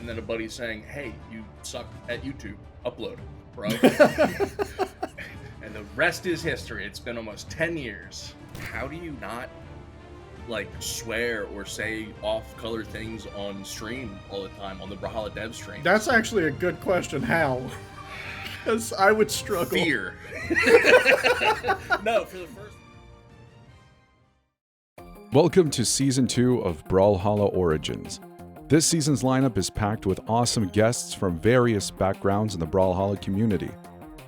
and then a buddy saying, "Hey, you suck at YouTube. Upload, bro." And the rest is history. It's been almost 10 years. How do you not like swear or say off-color things on stream all the time on the Brawlhalla dev stream? That's actually a good question. How? Because I would struggle. Fear. No, for the first. Welcome to Season 2 of Brawlhalla Origins. This season's lineup is packed with awesome guests from various backgrounds in the Brawlhalla community.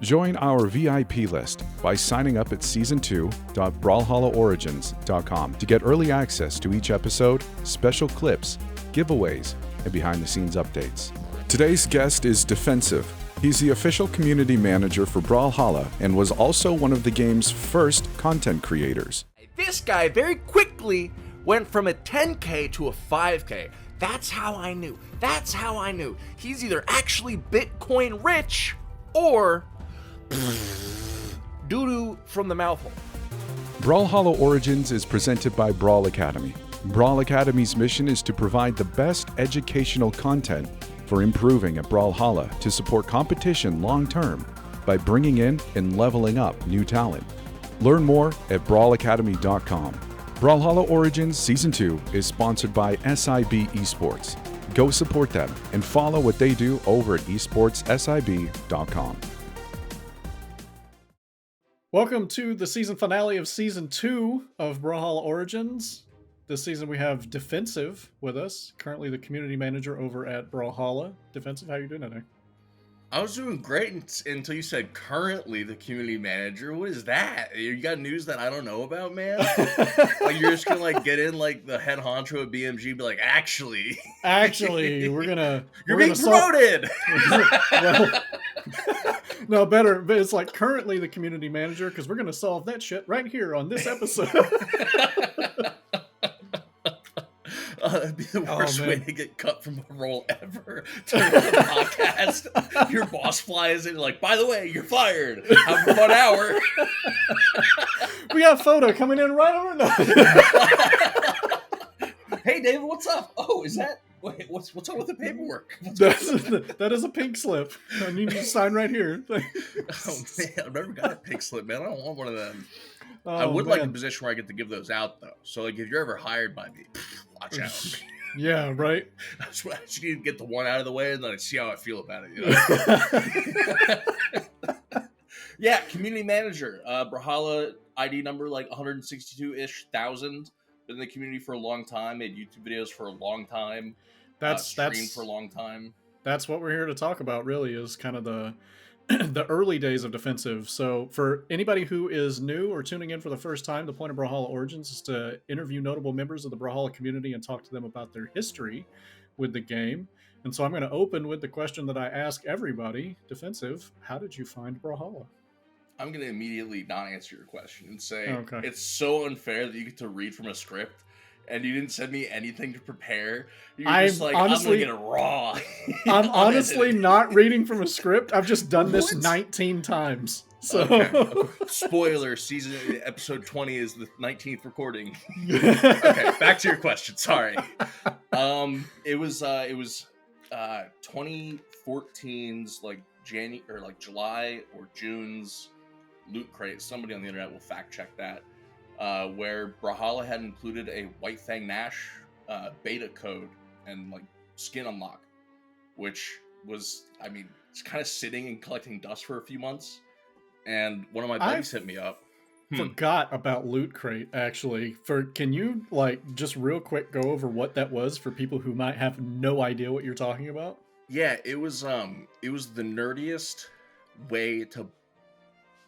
Join our VIP list by signing up at season2.brawlhallaorigins.com to get early access to each episode, special clips, giveaways, and behind-the-scenes updates. Today's guest is Diffensive. He's the official community manager for Brawlhalla and was also one of the game's first content creators. This guy very quickly went from a 10K to a 5K. That's how I knew. He's either actually Bitcoin rich or doo-doo from the mouth hole. Brawlhalla Origins is presented by Brawl Academy. Brawl Academy's mission is to provide the best educational content for improving at Brawlhalla to support competition long-term by bringing in and leveling up new talent. Learn more at brawlacademy.com. Brawlhalla Origins Season 2 is sponsored by SIB Esports. Go support them and follow what they do over at esportssib.com. Welcome to the season finale of Season 2 of Brawlhalla Origins. This season we have Diffensive with us, currently the community manager over at Brawlhalla. Diffensive, how you doing today? I was doing great until you said currently the community manager. What is that? You got news that I don't know about, man? Like you're just gonna like get in like the head honcho at BMG and be like, actually, you're being promoted. Well, no, better, but it's like currently the community manager because we're gonna solve that shit right here on this episode. That'd be the worst way to get cut from a role ever. To the podcast, your boss flies in like, by the way, you're fired. Have a fun hour. We got a photo coming in right over now. Hey, David, what's up? Oh, is that? Wait, what's up with the paperwork? That is a pink slip. I need you to sign right here. Oh man, I've never got a pink slip, man. I don't want one of them. Oh, I would like a position where I get to give those out, though. So, like, if you're ever hired by me, watch out. Yeah, right. I just need to get the one out of the way, and then I see how I feel about it. You know? Yeah, community manager. Brawlhalla ID number like 162-ish thousand. Been in the community for a long time. Made YouTube videos for a long time. Streamed for a long time. That's what we're here to talk about. Really, is kind of the early days of Diffensive. So for anybody who is new or tuning in for the first time, the point of Brawlhalla Origins is to interview notable members of the Brawlhalla community and talk to them about their history with the game. And so I'm going to open with the question that I ask everybody. Diffensive, how did you find Brawlhalla? I'm going to immediately not answer your question and say Okay. It's so unfair that you get to read from a script and you didn't send me anything to prepare. You're just like, honestly, I'm going to get it raw. I'm honestly not reading from a script. I've just done this 19 times. So okay. Spoiler, episode 20 is the 19th recording. Okay, back to your question. Sorry. It was 2014's like July or June's Loot Crate. Somebody on the internet will fact check that. Where Brawlhalla had included a White Fang Nash beta code and like skin unlock, which was, I mean, it's kind of sitting and collecting dust for a few months. And one of my buddies hit me up. Forgot about Loot Crate, actually. Can you like just real quick go over what that was for people who might have no idea what you're talking about? Yeah, it was the nerdiest way to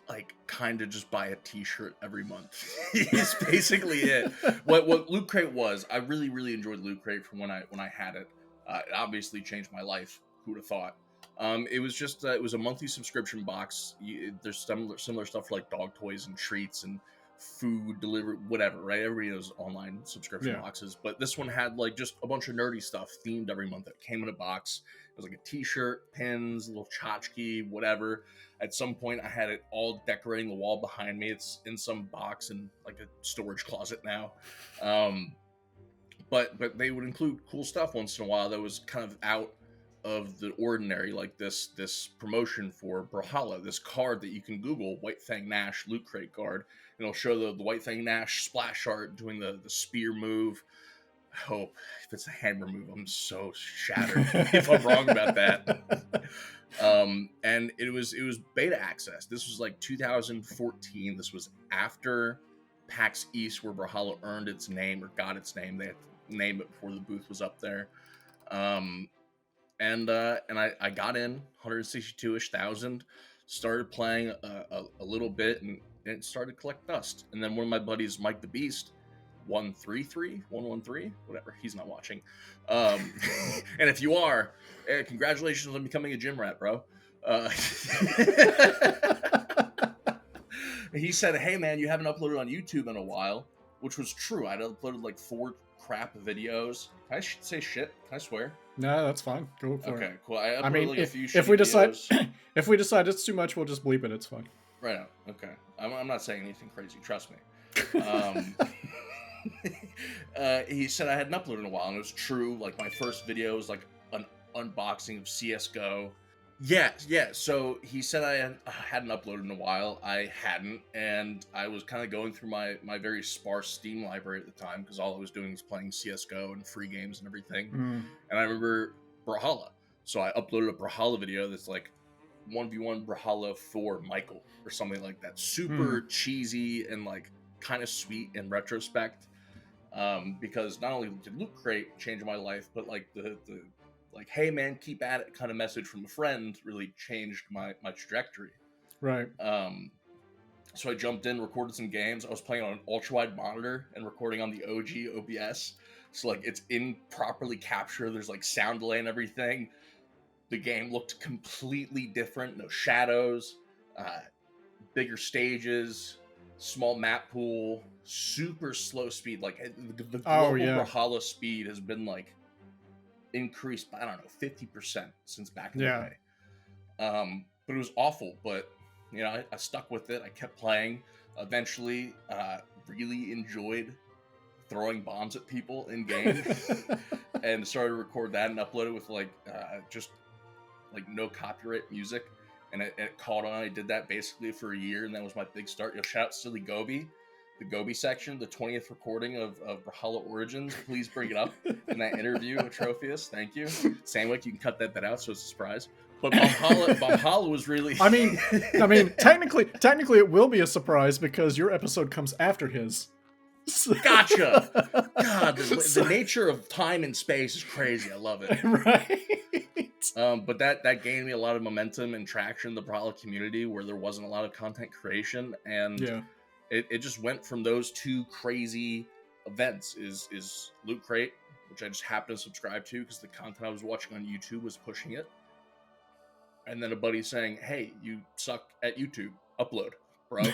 like kind of just buy a t-shirt every month. It's basically it. What Loot Crate was, I really, really enjoyed Loot Crate from when I had it. It obviously changed my life. Who would have thought? It was just it was a monthly subscription box. There's similar stuff for like dog toys and treats and food delivered, whatever, right? Everybody knows online subscription boxes, but this one had like just a bunch of nerdy stuff themed every month that came in a box. It was like a t-shirt, pins, a little tchotchke, whatever. At some point I had it all decorating the wall behind me. It's in some box in like a storage closet now. But they would include cool stuff once in a while that was kind of out of the ordinary, like this promotion for Brawlhalla, this card that you can Google, White Fang Nash Loot Crate card, and it'll show the White Fang Nash splash art doing the spear move. I hope if it's a hammer move, I'm so shattered if I'm wrong about that. And it was beta access. This was like 2014. This was after PAX East, where Brawlhalla earned its name or got its name. They had to name it before the booth was up there. And I got in 162-ish thousand, started playing a little bit, and it started to collect dust. And then one of my buddies, Mike the Beast, 113, whatever, he's not watching. And if you are, congratulations on becoming a gym rat, bro. He said, hey man, you haven't uploaded on YouTube in a while, which was true. I'd uploaded like 4 crap videos. Can I say shit? Can I swear? No, that's fine. Go for it. Okay, cool. I uploaded mean, like a few if we decide videos. if we decide it's too much, we'll just bleep it. It's fine. Right on. Okay. I'm not saying anything crazy. Trust me. He said I hadn't uploaded in a while, and it was true. Like, my first video was like an unboxing of CSGO. Yeah. So he said I hadn't uploaded in a while. I hadn't, and I was kind of going through my very sparse Steam library at the time, because all I was doing was playing CSGO and free games and everything. And I remember Brawlhalla, so I uploaded a Brawlhalla video that's like 1v1 Brawlhalla for Michael or something like that. Super cheesy and like kind of sweet in retrospect, because not only did Loot Crate change my life, but like the like, hey man, keep at it kind of message from a friend really changed my trajectory. Right. So I jumped in, recorded some games. I was playing on an ultra wide monitor and recording on the OG OBS. So like, it's in properly captured. There's like sound delay and everything. The game looked completely different. No shadows, bigger stages, small map pool, super slow speed. Like the global Brawlhalla speed has been like increased by, I don't know, 50% since back in the day. But it was awful. But you know, I stuck with it. I kept playing. Eventually, really enjoyed throwing bombs at people in game, and started to record that and upload it with like just like no copyright music, and it caught on. I did that basically for a year, and that was my big start. Yo, shout out Silly Gobi, the Gobi section, the 20th recording of Brawlhalla Origins. Please bring it up in that interview with Atrophius. Thank you. Sandwick, you can cut that out so it's a surprise. But Brawlhalla was really. I mean, technically, it will be a surprise because your episode comes after his. Gotcha. God, the nature of time and space is crazy. I love it. Right. But that gained me a lot of momentum and traction in the Brawlhalla community, where there wasn't a lot of content creation, and it just went from those two crazy events. Is Loot Crate, which I just happened to subscribe to because the content I was watching on YouTube was pushing it, and then a buddy saying, "Hey, you suck at YouTube. Upload, bro."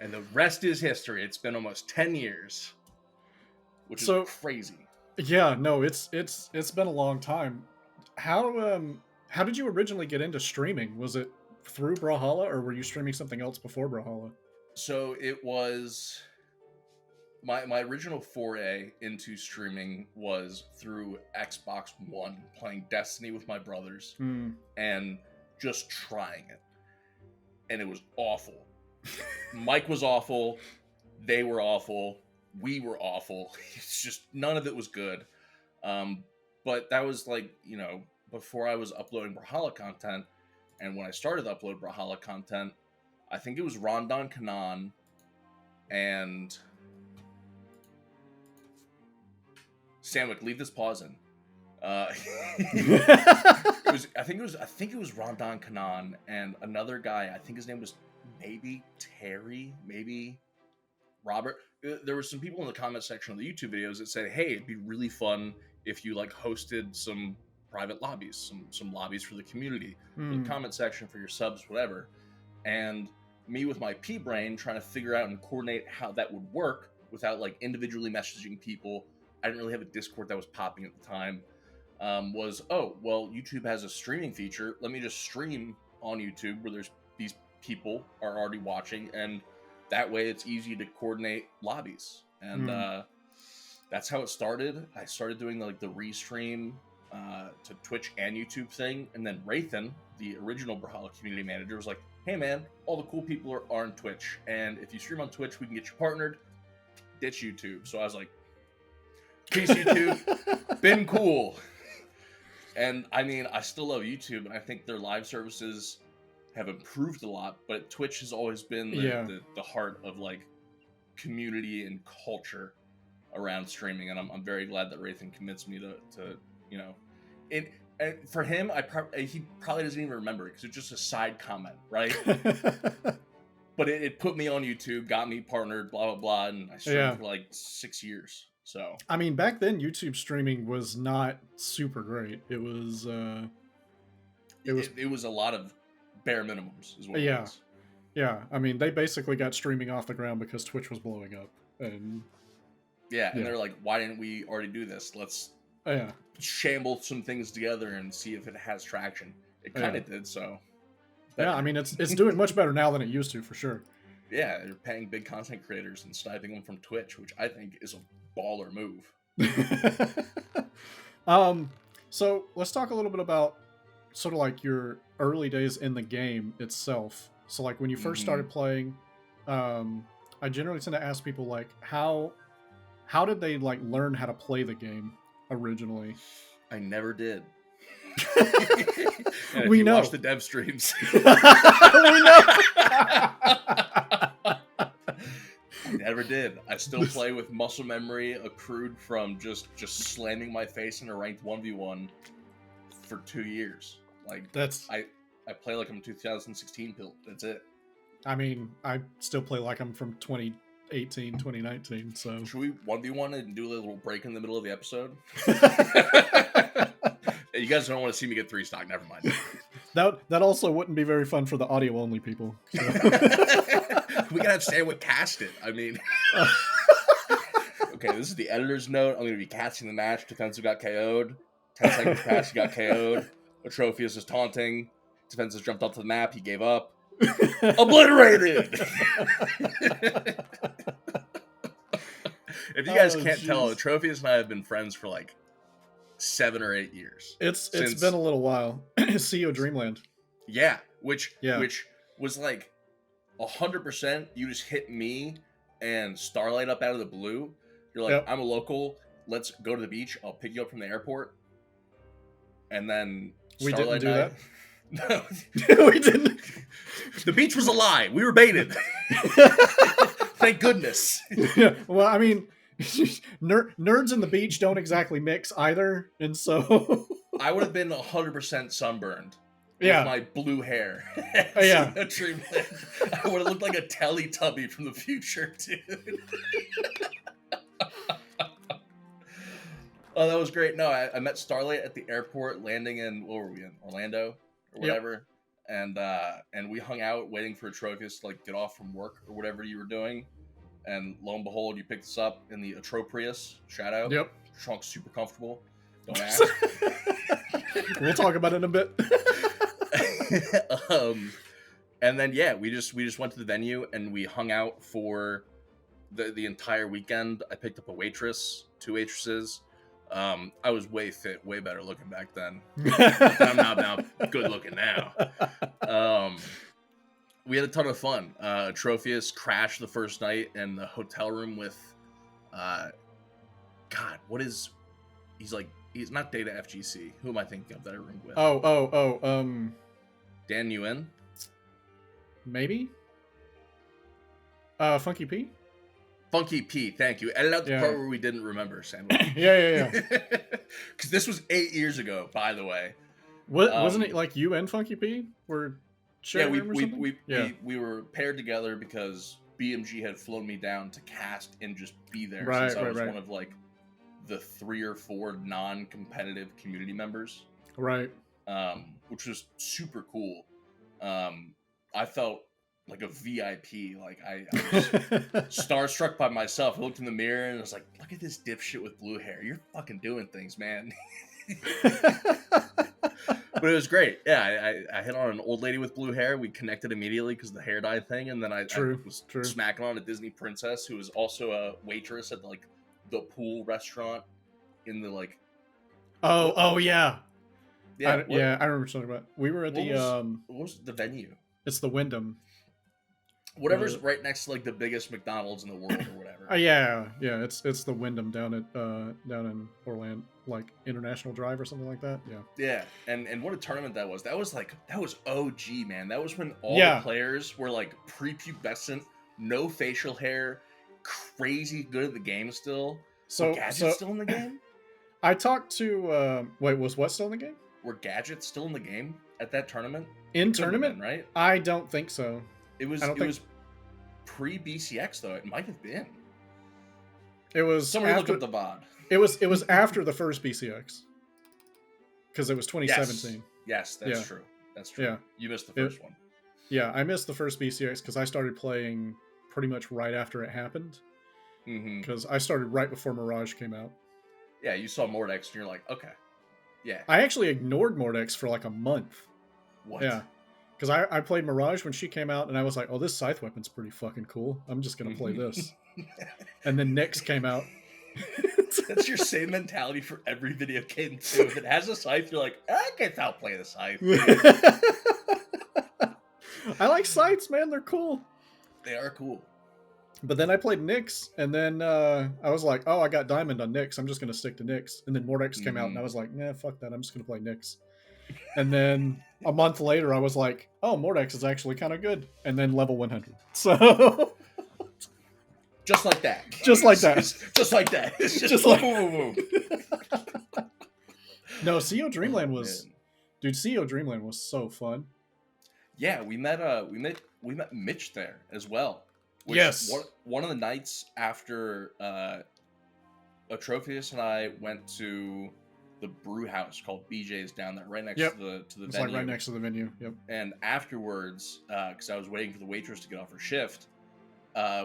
And the rest is history. It's been almost 10 years, which is crazy. Yeah, no, it's been a long time. How did you originally get into streaming? Was it through Brawlhalla, or were you streaming something else before Brawlhalla? So it was my original foray into streaming was through Xbox One, playing Destiny with my brothers and just trying it. And it was awful. Mike was awful. They were awful. We were awful. It's just none of it was good. But that was like, you know, before I was uploading Brawlhalla content. And when I started to upload Brawlhalla content, I think it was Rondon Kanan and Sandwick, leave this pause in. I think it was Rondon Kanan and another guy. I think his name was maybe Terry, maybe Robert. There were some people in the comment section of the YouTube videos that said, hey, it'd be really fun if you like hosted some private lobbies, some lobbies for the community, for the comment section, for your subs, whatever. And me with my pea brain trying to figure out and coordinate how that would work without like individually messaging people. I didn't really have a Discord that was popping at the time. YouTube has a streaming feature. Let me just stream on YouTube where there's these people are already watching, and that way it's easy to coordinate lobbies. And that's how it started. I started doing like the restream to Twitch and YouTube thing, and then Rathan, the original Brawlhalla community manager, was like, "Hey man, all the cool people are on Twitch, and if you stream on Twitch, we can get you partnered. Ditch YouTube." So I was like, "Peace, YouTube. Been cool." And I mean, I still love YouTube, and I think their live services have improved a lot, but Twitch has always been the heart of like community and culture around streaming, and I'm very glad that Rathan convinced me to you know, it. And for him, he probably doesn't even remember it because it's just a side comment, right? But it put me on YouTube, got me partnered, blah blah blah, and I streamed for like 6 years. So I mean, back then YouTube streaming was not super great. It was it was a lot of bare minimums, is what it was. Yeah, I mean, they basically got streaming off the ground because Twitch was blowing up, and they're like, "Why didn't we already do this? Let's shamble some things together and see if it has traction." It kind of did. So yeah, I mean, it's doing much better now than it used to, for sure. Yeah, they're paying big content creators and sniping them from Twitch, which I think is a baller move. So let's talk a little bit about sort of like your early days in the game itself. So like when you first started playing, I generally tend to ask people like how did they like learn how to play the game originally? I never did. We know. Watch the dev streams. We know. I never did. I still play with muscle memory accrued from just slamming my face in a ranked 1v1 for 2 years. Like I play like I'm 2016 built. That's it. I mean, I still play like I'm from 2018, 2019. So should we 1v1 and do a little break in the middle of the episode? You guys don't want to see me get 3 stock. Never mind. That also wouldn't be very fun for the audio only people. So. We gotta have Sandwich cast it. I mean, okay, this is the editor's note. I'm gonna be casting the match. Defensive got KO'd. 10 seconds past, he got KO'd. Atrophius is taunting. Defensive jumped up to the map. He gave up. Obliterated. If you guys can't tell, Atrophius and I have been friends for like 7 or 8 years. It's been a little while. CEO Dreamland. Yeah, which was like 100%. You just hit me and Starlight up out of the blue. You're like, I'm a local. Let's go to the beach. I'll pick you up from the airport. And then Starlight we didn't do that. No, we didn't. The beach was a lie. We were baited. Thank goodness. Yeah. Well, I mean, nerds and the beach don't exactly mix either, and so I would have been 100% sunburned. Yeah, with my blue hair. Yeah, I would have looked like a Teletubby from the future, dude. Oh, that was great. No, I met Starlight at the airport, landing in, what were we in, Orlando or whatever, and we hung out waiting for Atrophius to like get off from work or whatever you were doing. And lo and behold, you picked us up in the Atrophius shadow. Yep. Trunk super comfortable. Don't ask. We'll talk about it in a bit. And then we just went to the venue and we hung out for the entire weekend. I picked up a waitress, 2 waitresses. I was way fit, way better looking back then. I'm now good looking now. We had a ton of fun. Atrophius crashed the first night in the hotel room with, he's not Data FGC. Who am I thinking of that I roomed with? Dan Nguyen? Maybe? Funky P? Funky P, thank you. Edit out the part where we didn't remember, Sandwich. Yeah. Because this was 8 years ago, by the way. Wasn't it like you and Funky P were sharing room or something? We were paired together because BMG had flown me down to cast and just be there. Right, since I was one of like the 3 or 4 non-competitive community members. Right. Which was super cool. I felt like a VIP. Like I was starstruck by myself. I looked in the mirror and I was like, look at this dipshit with blue hair. You're fucking doing things, man. But it was great. Yeah, I hit on an old lady with blue hair. We connected immediately because of the hair dye thing. And then I was smacking on a Disney princess who was also a waitress at the pool restaurant in the Oh yeah. Yeah, I remember what you're talking about. We were at what was the venue? It's the Wyndham. Whatever's right next to like the biggest McDonald's in the world or whatever. Yeah. It's the Wyndham down in Orlando, like International Drive or something like that. Yeah. Yeah, and what a tournament that was. That was OG, man. That was when all the players were like prepubescent, no facial hair, crazy good at the game still. So Gadget's still in the game? I talked to wait, was what still in the game? Were Gadgets still in the game at that tournament? In tournament, been, right? I don't think so. It was pre BCX though. It might have been. It was somebody look up the VOD. It was after the first BCX. Because it was 2017. Yes, that's true. That's true. Yeah. You missed the first one. Yeah, I missed the first BCX because I started playing pretty much right after it happened. Because I started right before Mirage came out. Yeah, you saw Mordex and you're like, okay. Yeah. I actually ignored Mordex for like a month. What? Yeah. Because I played Mirage when she came out and I was like, oh, this scythe weapon's pretty fucking cool. I'm just going to play this. And then Nyx came out. That's your same mentality for every video game too. If it has a scythe, you're like, I guess I'll play the scythe. I like scythes, man. They're cool. They are cool. But then I played Nyx, and then I was like, oh, I got Diamond on Nyx. I'm just going to stick to Nyx. And then Mordex came out, and I was like, nah, fuck that. I'm just going to play Nyx. And then a month later, I was like, oh, Mordex is actually kind of good. And then level 100. So... Just like that. Just like that. Just like that. It's just like... No, CEO Dreamland was... Man. Dude, CEO Dreamland was so fun. Yeah, we met Mitch there as well. Yes. One of the nights after Atrophius and I went to the brew house called BJ's down there, right next to the it's venue. Like right next to the venue. Yep. And afterwards, because I was waiting for the waitress to get off her shift,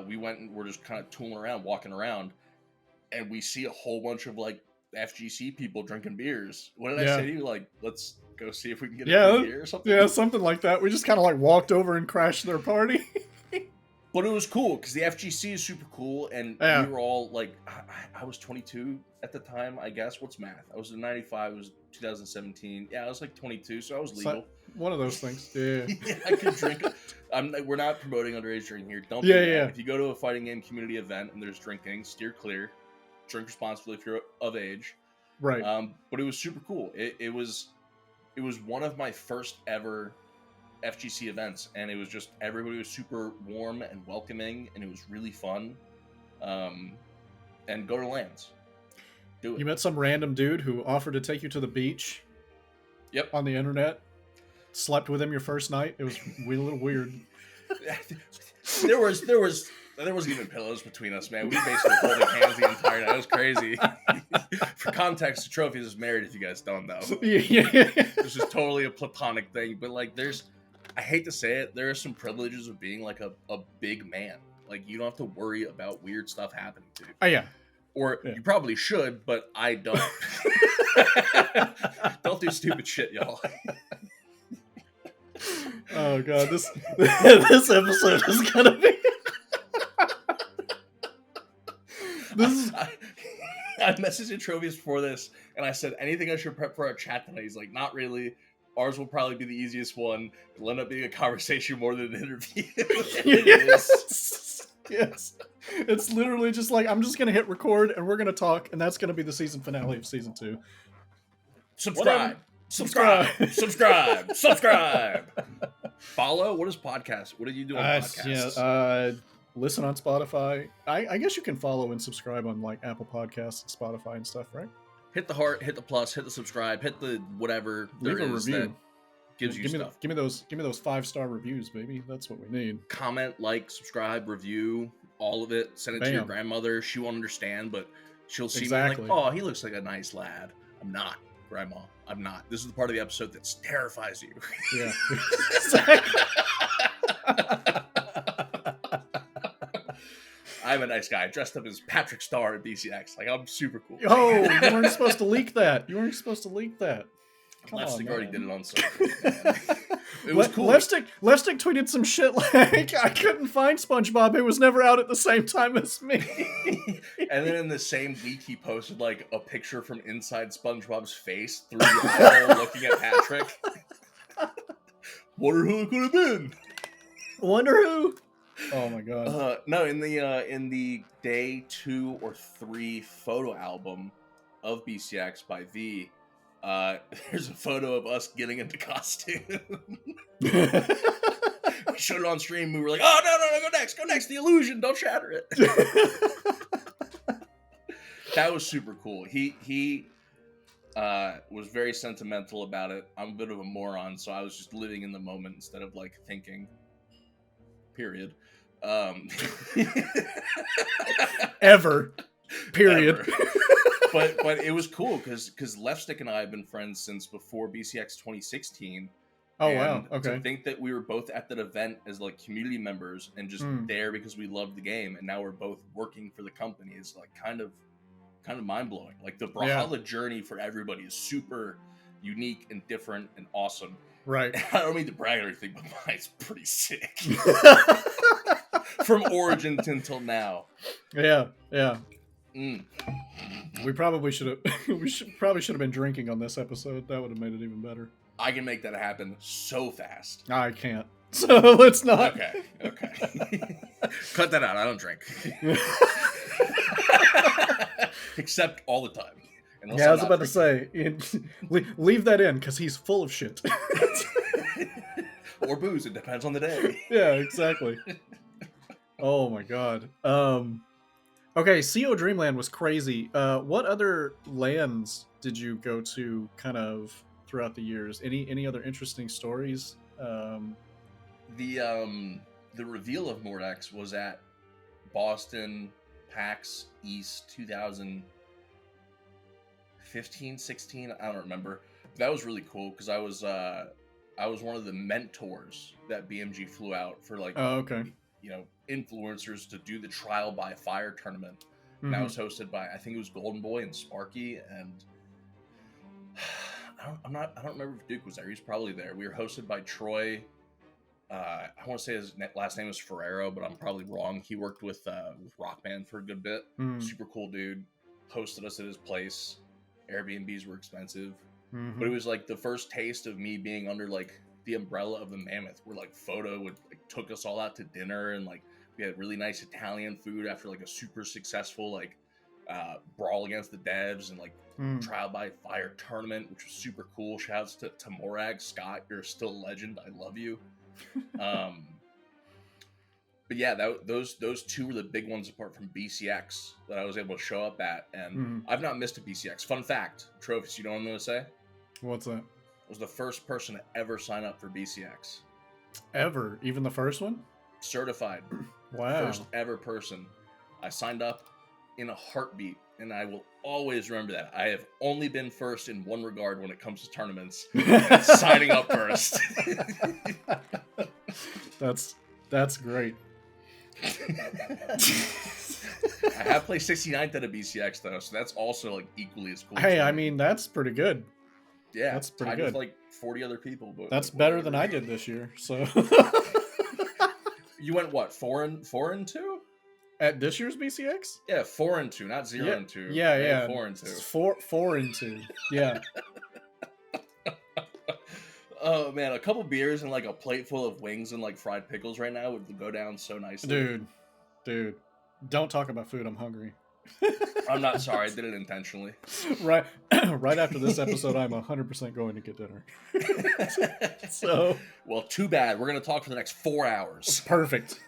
we went and we're just kind of tooling around, walking around, and we see a whole bunch of like FGC people drinking beers. What did I say to you? Like, let's go see if we can get a beer or something. Yeah, something like that. We just kind of like walked over and crashed their party. But it was cool because the FGC is super cool, and we were all like, I was 22 at the time, I guess. What's math? I was in 95, it was 2017. Yeah, I was like 22, so I was legal. So, one of those things. Yeah. Yeah, I could drink. We're not promoting underage drinking here. Don't do that. If you go to a fighting game community event and there's drinking, steer clear. Drink responsibly if you're of age. Right. But it was super cool. It was one of my first ever FGC events, and it was just everybody was super warm and welcoming, and it was really fun. And go to LANs. Do it. You met some random dude who offered to take you to the beach. Yep. On the internet. Slept with him your first night. It was a little weird. There wasn't even pillows between us, man. We basically holding hands the entire night. It was crazy. For context, Atrophius is married, if you guys don't know. Yeah. This is totally a platonic thing, but like I hate to say it, there are some privileges of being like a big man. Like, you don't have to worry about weird stuff happening to you. Oh, yeah. Or you probably should, but I don't. Don't do stupid shit, y'all. Oh god, this episode is gonna be. I messaged Atrophius before this, and I said anything I should prep for our chat tonight. He's like, not really. Ours will probably be the easiest one. It'll end up being a conversation more than an interview. Yes. It's literally just like, I'm just gonna hit record and we're gonna talk, and that's gonna be the season finale of season 2. Subscribe. Follow? What is podcast? What are you doing on podcasts? Listen on Spotify. I guess you can follow and subscribe on like Apple Podcasts and Spotify and stuff, right? Hit the heart, hit the plus, hit the subscribe, hit the whatever. Leave a review. Gives you stuff. Give me those 5-star reviews, baby. That's what we need. Comment, like, subscribe, review, all of it. Send it to your grandmother. She won't understand, but she'll see me like, oh, he looks like a nice lad. I'm not, Grandma. I'm not. This is the part of the episode that terrifies you. Yeah. Exactly. I'm a nice guy, dressed up as Patrick Star at BCX. Like, I'm super cool. Oh, you weren't supposed to leak that. Come Lefstick on, already man. did it on social. Man. It was cool. Lefstick tweeted some shit like, I couldn't find SpongeBob. It was never out at the same time as me. And then in the same week, he posted like a picture from inside SpongeBob's face through the eyeball looking at Patrick. Wonder who it could have been. Wonder who? Oh my god. No, in the day 2 or 3 photo album of BCX by V, there's a photo of us getting into costume. We showed it on stream. We were like, "Oh no, go next! The illusion, don't shatter it." That was super cool. He was very sentimental about it. I'm a bit of a moron, so I was just living in the moment instead of like thinking. Period. Ever. Period. Ever. But it was cool because Lefstick and I have been friends since before BCX 2016. Oh wow! Okay. To think that we were both at that event as like community members and just there because we loved the game, and now we're both working for the company is like kind of mind blowing. Like the Brawlhalla journey for everybody is super unique and different and awesome. Right. I don't mean to brag or anything, but mine's pretty sick. From Origin until now. Yeah. Mm. We probably should have. Probably should have been drinking on this episode. That would have made it even better. I can make that happen so fast. I can't. So let's not. Okay. Cut that out. I don't drink. Except all the time. Yeah, I was about to say, leave that in because he's full of shit. Or booze. It depends on the day. Yeah, exactly. Oh my god. Okay, CO Dreamland was crazy. What other lands did you go to kind of throughout the years? Any other interesting stories? The reveal of Mordex was at Boston PAX East 2015, 16. I don't remember. That was really cool because I was one of the mentors that BMG flew out for like influencers to do the Trial by Fire tournament. And that was hosted by, I think it was Golden Boy and Sparky, and I don't remember if Duke was there. He's probably there. We were hosted by Troy. I want to say his last name is Ferrero, but I'm probably wrong. He worked with Rock Band for a good bit. Super cool dude. Hosted us at his place. Airbnbs were expensive, but it was like the first taste of me being under like the umbrella of the Mammoth, where like Photo would took us all out to dinner, and like we had really nice Italian food after like a super successful like brawl against the devs and like Trial by Fire tournament, which was super cool. Shouts to Morag. Scott, you're still a legend. I love you. But yeah, those two were the big ones apart from BCX that I was able to show up at, and I've not missed a BCX. Fun fact, Atrophius, you know what I'm going to say? What's that? I was the first person to ever sign up for BCX. Ever? Even the first one? Certified. Wow. First ever person. I signed up in a heartbeat, and I will always remember that. I have only been first in one regard when it comes to tournaments. Signing up first. That's great. I have played 69th at a BCX though, so that's also like equally as cool. Hey, I mean that's pretty good. Yeah, that's pretty tied good. With like 40 other people, but that's like, better than I did this year. So you went what 4 and 2 at this year's BCX? Yeah, 4 and 2, not 0 and 2. Yeah, yeah. 4 and 2. It's 4 and 2. Yeah. Oh man, a couple beers and like a plate full of wings and like fried pickles right now would go down so nicely. Dude, don't talk about food. I'm hungry. I'm not sorry. I did it intentionally. Right after this episode, I'm 100% going to get dinner. So, well, too bad. We're gonna talk for the next 4 hours. Perfect.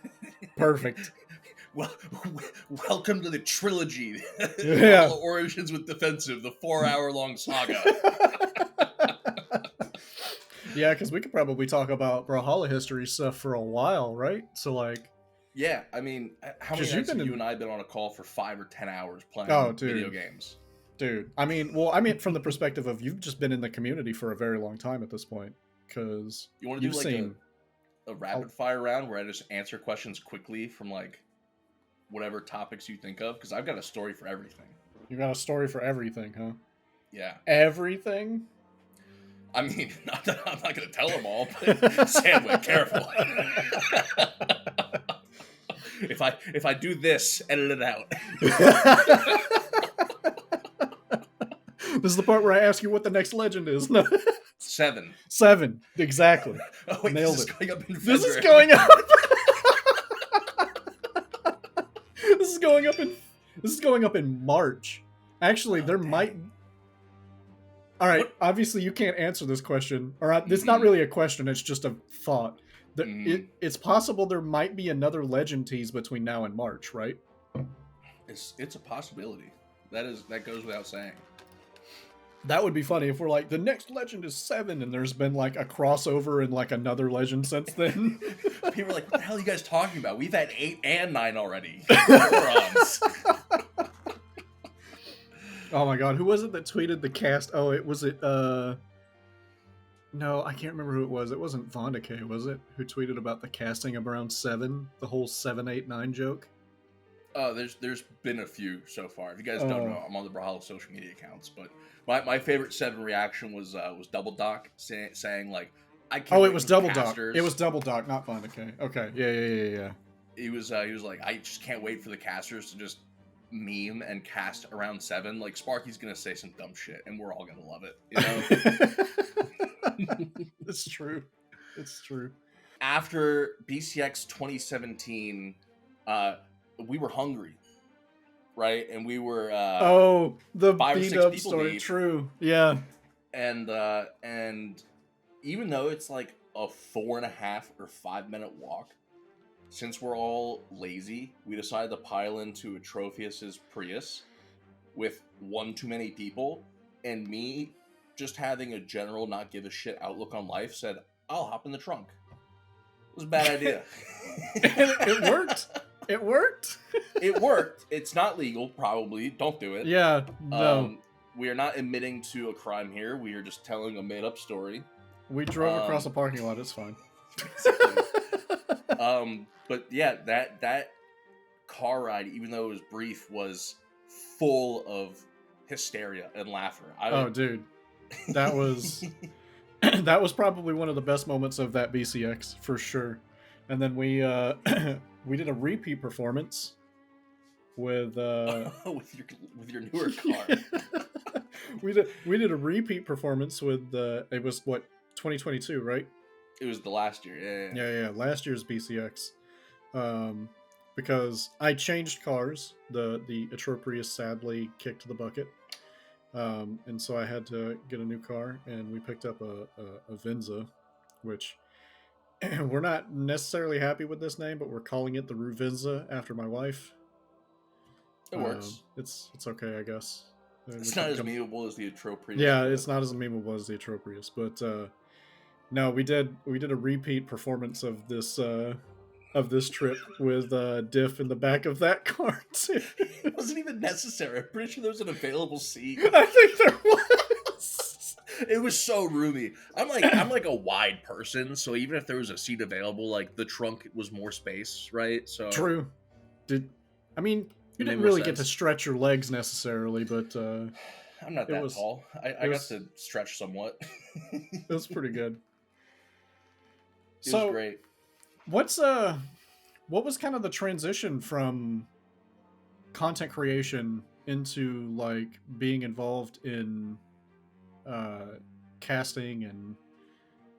Well, welcome to the trilogy. Yeah. Origins with Diffensive, the 4-hour-long saga. Yeah, because we could probably talk about Brawlhalla history stuff for a while, right? So, like... Yeah, I mean, how many nights have you and I been on a call for 5 or 10 hours playing video games? Dude, I mean, from the perspective of you've just been in the community for a very long time at this point, because you want to do like a rapid fire round where I just answer questions quickly from like whatever topics you think of? Because I've got a story for everything. You got a story for everything, huh? Yeah. Everything? I mean, I'm not going to tell them all, but Sandwich, careful. If I do this, edit it out. This is the part where I ask you what the next legend is. No. 7. 7, exactly. Oh wait, Nailed this it. is going up in This is February. going up. This is going up in March. Actually, there dang. might. All right. What? Obviously, you can't answer this question, or it's not really a question. It's just a thought. It's possible there might be another legend tease between now and March, right? It's a possibility. That goes without saying. That would be funny if we're like, the next legend is 7, and there's been like a crossover and like another legend since then. People are like, what the hell are you guys talking about? We've had 8 and 9 already. Morons. Oh my god, who was it that tweeted the cast? Oh, no, I can't remember who it was. It wasn't Vondake, was it? Who tweeted about the casting of around 7, the whole 7, 8, 9 joke? There's been a few so far. If you guys don't know, I'm on the Brawlhalla social media accounts, but my favorite 7 reaction was Double Doc saying like, I can't. Oh, wait it was for Double Doc. casters. It was Double Doc, not Vondake. Okay, yeah. He was like, I just can't wait for the casters to just meme and cast around 7. Like Sparky's gonna say some dumb shit, and we're all gonna love it. You know? It's true. It's true. After BCX 2017, we were hungry, right? And we were the 5 or beat 6 up people story. deep. True. Yeah. And even though it's like a 4.5 or 5 minute walk, since we're all lazy, we decided to pile into Atrophius's Prius with one too many people, and me just having a general not give a shit outlook on life said, I'll hop in the trunk. It was a bad idea. It worked. It worked. It worked. It's not legal, probably. Don't do it. Yeah, no. We are not admitting to a crime here. We are just telling a made-up story. We drove across a parking lot. It's fine. But yeah, that car ride, even though it was brief, was full of hysteria and laughter. Dude, that was that was probably one of the best moments of that BCX for sure. And then we did a repeat performance with with your newer car. we did a repeat performance with it was what, 2022, right? It was the last year. Yeah, last year's BCX. Because I changed cars. The Atrophius sadly kicked the bucket. And so I had to get a new car, and we picked up a Venza, which we're not necessarily happy with this name, but we're calling it the Ruvenza after my wife. It works. It's okay, I guess. It's not as memeable as the Atrophius. Yeah, it's not as memeable as the Atrophius, but no, we did a repeat performance of this trip with Diff in the back of that car too. It wasn't even necessary. I'm pretty sure there was an available seat. I think there was. It was so roomy. I'm like a wide person, so even if there was a seat available, like the trunk was more space, right? So true. You didn't really get to stretch your legs necessarily, but I'm not that tall. I got to stretch somewhat. It was pretty good. It was great. What was kind of the transition from content creation into like being involved in casting and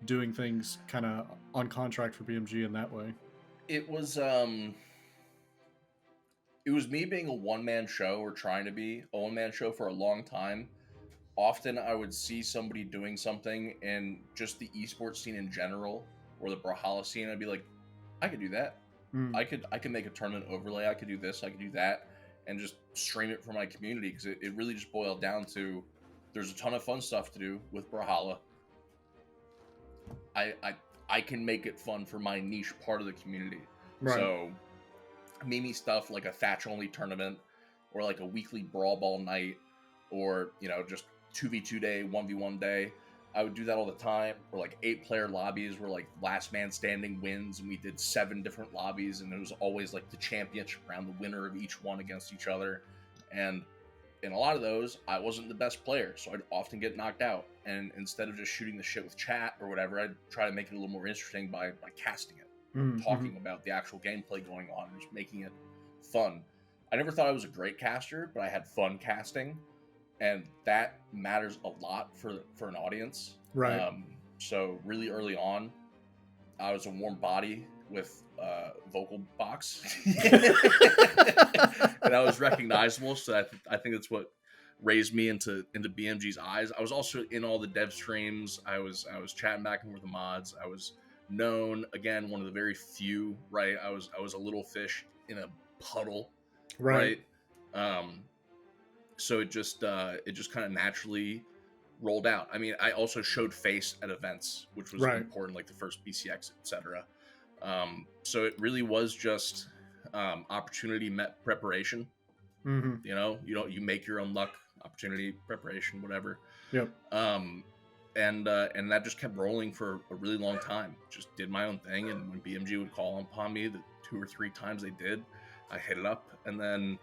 doing things kind of on contract for BMG in that way? It was me being a one-man show, or trying to be a one-man show for a long time. Often I would see somebody doing something in just the esports scene in general, or the Brawlhalla scene, I'd be like, I could do that. I could make a tournament overlay. I could do this. I could do that, and just stream it for my community, because it really just boiled down to there's a ton of fun stuff to do with Brawlhalla. I can make it fun for my niche part of the community. Right. So meme stuff like a Thatch only tournament, or like a weekly Brawl Ball night, or just 2v2 day, 1v1 day. I would do that all the time. Or like 8-player lobbies where like last man standing wins, and we did 7 different lobbies, and it was always like the championship round, the winner of each one against each other. And in a lot of those, I wasn't the best player, so I'd often get knocked out. And instead of just shooting the shit with chat or whatever, I'd try to make it a little more interesting by casting it, talking about the actual gameplay going on, and just making it fun. I never thought I was a great caster, but I had fun casting, and that matters a lot for an audience. Right. So really early on, I was a warm body with vocal box, and I was recognizable. So I think that's what raised me into BMG's eyes. I was also in all the dev streams. I was chatting back and forth with the mods. I was known, again, one of the very few. Right, I was a little fish in a puddle. Right. So it just kind of naturally rolled out. I mean, I also showed face at events, which was important, like the first BCX, etc. So it really was just opportunity met preparation. You know, you make your own luck, opportunity, preparation, whatever. Yep. And that just kept rolling for a really long time. Just did my own thing, and when BMG would call upon me, the 2 or 3 times they did, I hit it up. And then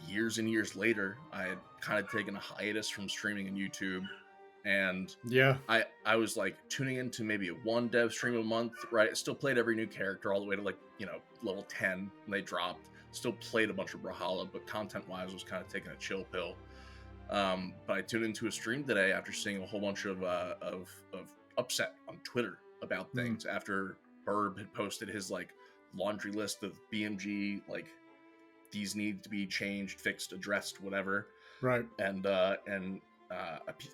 years and years later, I had kind of taken a hiatus from streaming on YouTube, and I was like tuning into maybe a 1 dev stream a month. Right, I still played every new character all the way to, like, you know, level 10 when they dropped. Still played a bunch of Brawlhalla, but content wise was kind of taking a chill pill. But I tuned into a stream today after seeing a whole bunch of upset on Twitter about things after Burb had posted his like laundry list of BMG, like, these need to be changed, fixed, addressed, whatever. Right. And I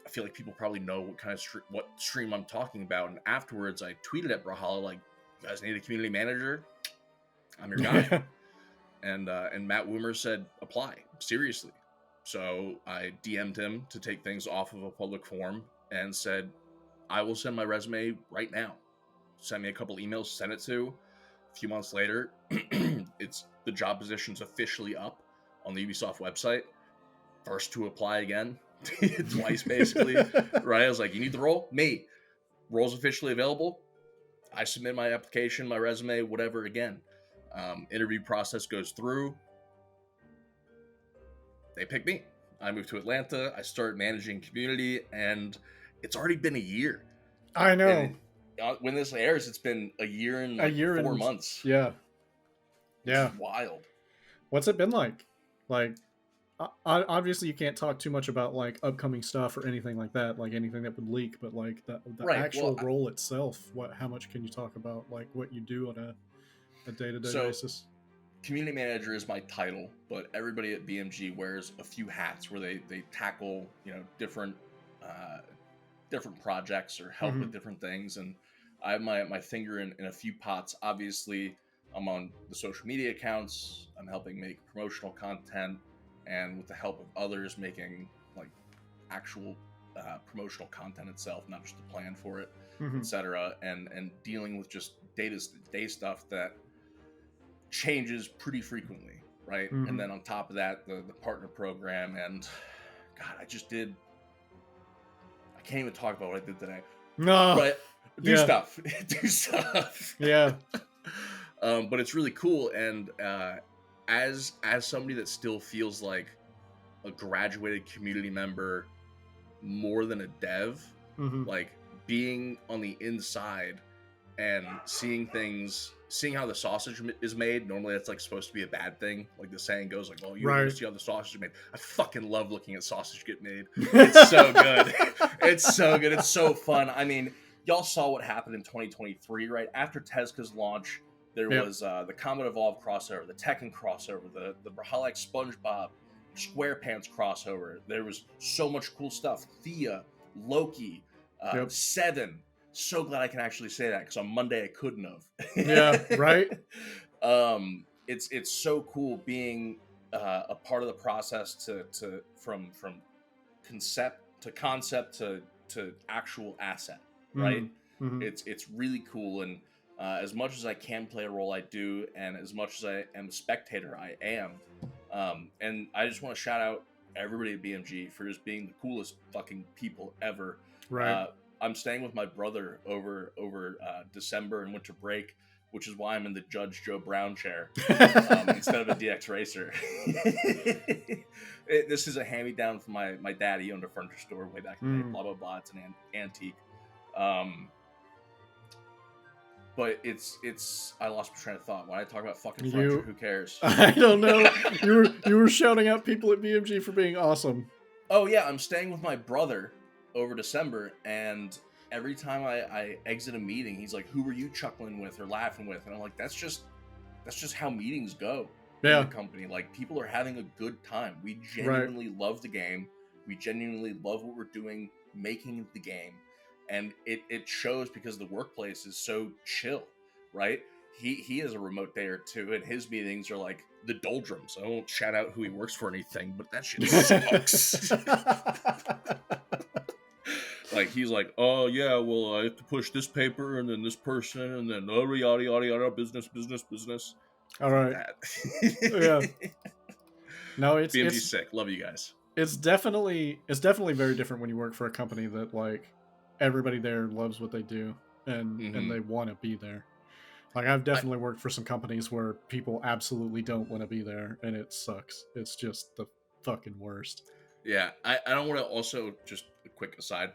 feel like people probably know what kind of what stream I'm talking about. And afterwards, I tweeted at Brawlhalla, like, you guys need a community manager? I'm your guy. And Matt Woomer said, apply, seriously. So I DM'd him to take things off of a public forum and said, I will send my resume right now. Send me a couple emails, send it to. A few months later, the job position's officially up on the Ubisoft website. First to apply again, twice basically. Right? I was like, you need the role? Me. Role's officially available. I submit my application, my resume, whatever again. Interview process goes through. They pick me. I moved to Atlanta. I started managing community, and it's already been a year. I know. And when this airs, it's been a year and 4 months. Yeah. It's wild. What's it been like? Like, obviously you can't talk too much about like upcoming stuff or anything like that, like anything that would leak, but like the actual role itself, how much can you talk about, like what you do on a day-to-day basis? Community manager is my title, but everybody at BMG wears a few hats where they tackle, you know, different projects or help with different things. And I have my finger in a few pots. Obviously, I'm on the social media accounts. I'm helping make promotional content, and with the help of others, making like actual promotional content itself, not just the plan for it, etc. And dealing with just day-to-day stuff that changes pretty frequently, right? And then on top of that, the partner program, and God, I can't even talk about what I did today. No, but do stuff. Yeah. But it's really cool, and as somebody that still feels like a graduated community member more than a dev, like being on the inside and seeing how the sausage is made. Normally that's like supposed to be a bad thing, like the saying goes, like, oh, you don't see how the sausage is made. I fucking love looking at sausage get made. It's so good. It's so good. It's so fun. I mean, y'all saw what happened in 2023, right? After Tezca's launch, there was the Comet Evolve crossover, the Tekken crossover, the Brawlhalla SpongeBob SquarePants crossover. There was so much cool stuff. Thea, Loki, Seven. So glad I can actually say that, because on Monday I couldn't have. Yeah, right. It's so cool being a part of the process from concept to actual asset, right? It's really cool, and as much as I can play a role, I do, and as much as I am a spectator, I am. And I just want to shout out everybody at BMG for just being the coolest fucking people ever. Right. I'm staying with my brother over December and winter break. which is why I'm in the Judge Joe Brown chair instead of a DX Racer. This is a hand-me-down from my dad. He owned a furniture store way back in the day, blah, blah, blah. It's an antique. But it's I lost my train of thought. When I talk about fucking furniture, who cares? I don't know. You were shouting out people at BMG for being awesome. Oh yeah, I'm staying with my brother over December, and every time I exit a meeting, he's like, "Who were you chuckling with or laughing with?" And I'm like, "That's just how meetings go in the company. Like, people are having a good time. We genuinely love the game. We genuinely love what we're doing, making the game." And it shows because the workplace is so chill, right? He has a remote day or two, and his meetings are like the doldrums. I won't shout out who he works for or anything, but that shit sucks. Like, he's like, "Oh yeah, well, I have to push this paper, and then this person, and then yada yada yada, business. All right. Yeah. No, BMG's sick. Love you guys. It's definitely very different when you work for a company that, like, everybody there loves what they do and they want to be there. Like, I've definitely worked for some companies where people absolutely don't want to be there, and it sucks. It's just the fucking worst. Yeah, I don't want to also, just a quick aside,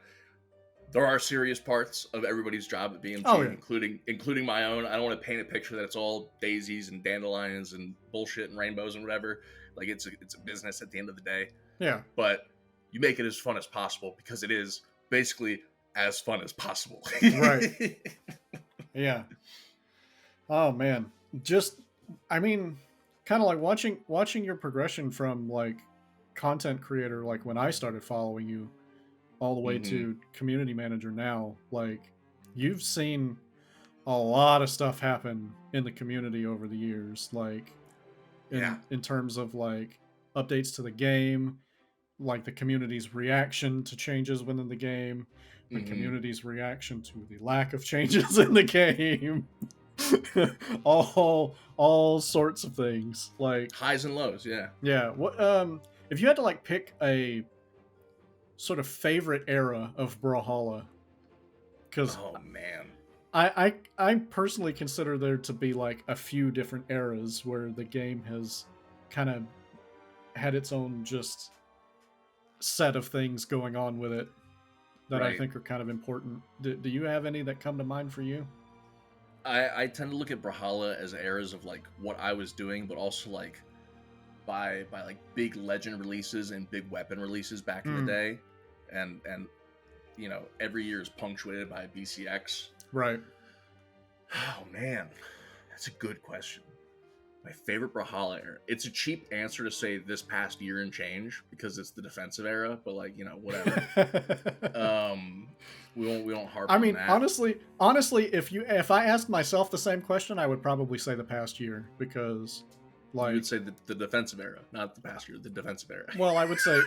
there are serious parts of everybody's job at BMG, including my own. I don't want to paint a picture that it's all daisies and dandelions and bullshit and rainbows and whatever. Like, it's a business at the end of the day. Yeah. But you make it as fun as possible, because it is basically as fun as possible. Right. Yeah. Oh man. I mean, kind of like watching your progression from, like, content creator, like when I started following you, all the way to community manager now. Like, you've seen a lot of stuff happen in the community over the years, like in terms of, like, updates to the game, like the community's reaction to changes within the game, the community's reaction to the lack of changes in the game. all sorts of things, like highs and lows. Yeah. What if you had to, like, pick a sort of favorite era of Brawlhalla? Because oh man, I personally consider there to be, like, a few different eras where the game has kind of had its own just set of things going on with it that I think are kind of important. Do you have any that come to mind for you? I tend to look at Brawlhalla as eras of, like, what I was doing, but also, like, by like big legend releases and big weapon releases back in the day, and you know, every year is punctuated by BCX. Right. Oh man, that's a good question. My favorite Brawlhalla era. It's a cheap answer to say this past year and change, because it's the defensive era, but, like, you know, whatever. We won't harp on that. honestly, if I asked myself the same question, I would probably say the past year, because, like, you would say the defensive era, not the past year, the defensive era. Well, I would say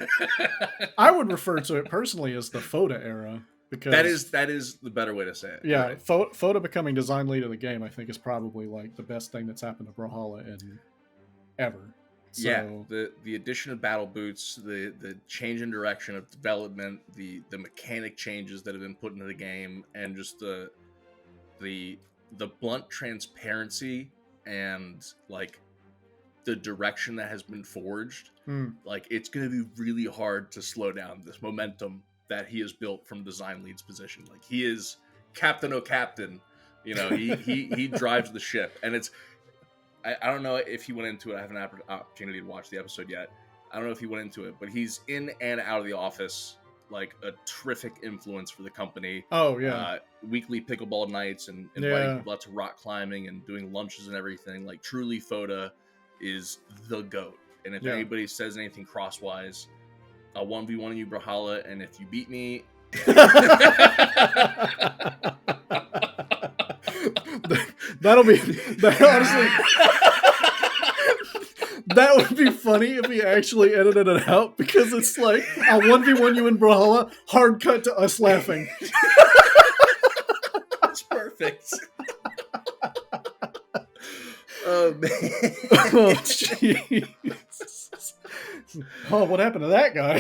I would refer to it personally as the FOTA era, because that is the better way to say it. Yeah, right? FOTA becoming design lead of the game, I think, is probably, like, the best thing that's happened to Brawlhalla in ever. So, yeah, the addition of battle boots, the change in direction of development, the mechanic changes that have been put into the game, and just the blunt transparency and, like, the direction that has been forged. Like, it's going to be really hard to slow down this momentum that he has built from design lead's position. Like, he is Captain O'Captain, you know, he drives the ship. And it's, I don't know if he went into it. I haven't had an opportunity to watch the episode yet. I don't know if he went into it, but he's in and out of the office, like, a terrific influence for the company. Oh yeah. Weekly pickleball nights and inviting people out to rock climbing and doing lunches and everything. Like, truly, FOTA is the GOAT. And if anybody says anything crosswise, I'll 1v1 you, Brawlhalla, and if you beat me... honestly, that would be funny if he actually edited it out, because it's like, I'll 1v1 you in Brawlhalla, hard cut to us laughing. That's perfect. Oh, man. Oh, jeez. Oh, what happened to that guy?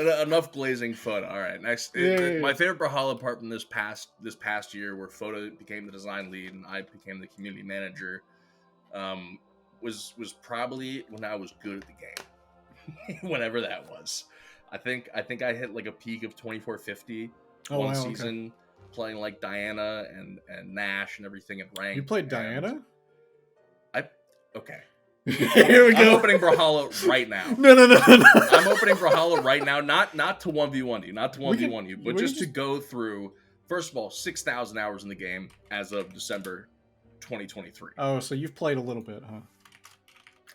enough glazing fun. All right, next. My favorite Brawlhalla apart from this past year, where Photo became the design lead and I became the community manager, was probably when I was good at the game. Whenever that was, I think I hit like a peak of 2450 one season, playing like Diana and Nash and everything in ranked. You played Diana? Okay. Here we go. I'm opening Brawlhalla right now. No. I'm opening Brawlhalla right now, not to 1v1 you, not to 1v1 you, but just to go through, first of all, 6,000 hours in the game as of December 2023. Oh, so you've played a little bit, huh?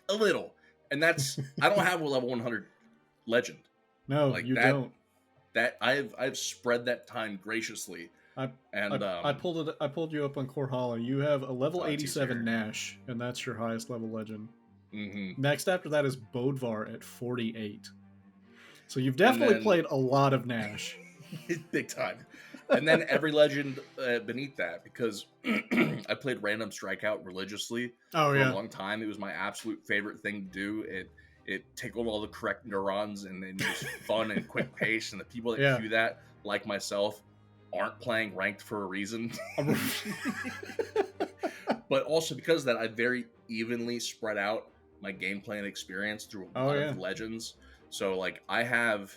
A little. And that's, I don't have a level 100 legend. No, like you don't. That I've spread that time graciously. I pulled you up on Brawlhalla. You have a level 87 Nash, and that's your highest level legend. Mm-hmm. Next after that is Bodvar at 48. So you've definitely played a lot of Nash. Big time. And then every legend beneath that, because I played Random Strikeout religiously for a long time. It was my absolute favorite thing to do. It tickled all the correct neurons, and it was fun and quick pace. And the people that do that, like myself, aren't playing ranked for a reason. But also because of that, I very evenly spread out my gameplay and experience through a lot of legends. So like I have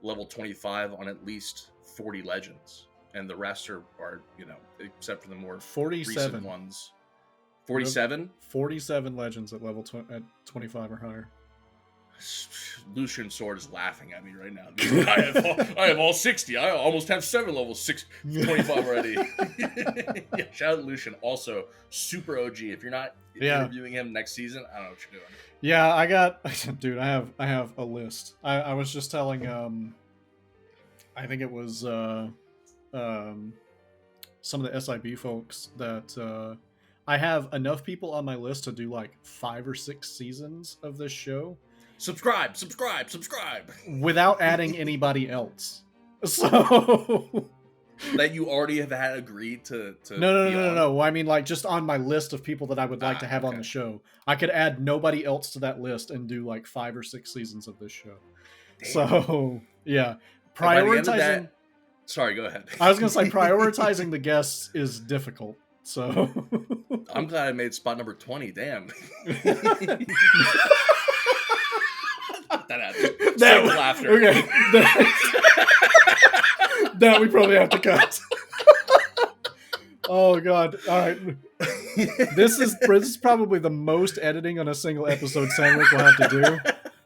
level 25 on at least 40 legends, and the rest are except for the more 47 recent ones. 47? 47 legends at level at 25 or higher. Lucian Sword is laughing at me right now. I have all 60. I almost have 7 levels 25 already. Shout out to Lucian. Also, super OG. If you're not interviewing him next season, I don't know what you're doing. Yeah, I got, dude. I have a list. I was just telling I think it was some of the SIB folks that I have enough people on my list to do like 5 or 6 seasons of this show. Subscribe without adding anybody else. So that you already have had agreed to No. I mean, like, just on my list of people that I would like to have on the show. I could add nobody else to that list and do like 5 or 6 seasons of this show. Damn. So yeah, prioritizing. Sorry, go ahead. I was gonna say prioritizing the guests is difficult. So I'm glad I made spot number 20. Damn. That laughter. Okay. That we probably have to cut. Oh god! All right, this is probably the most editing on a single episode Sandwick will have to do.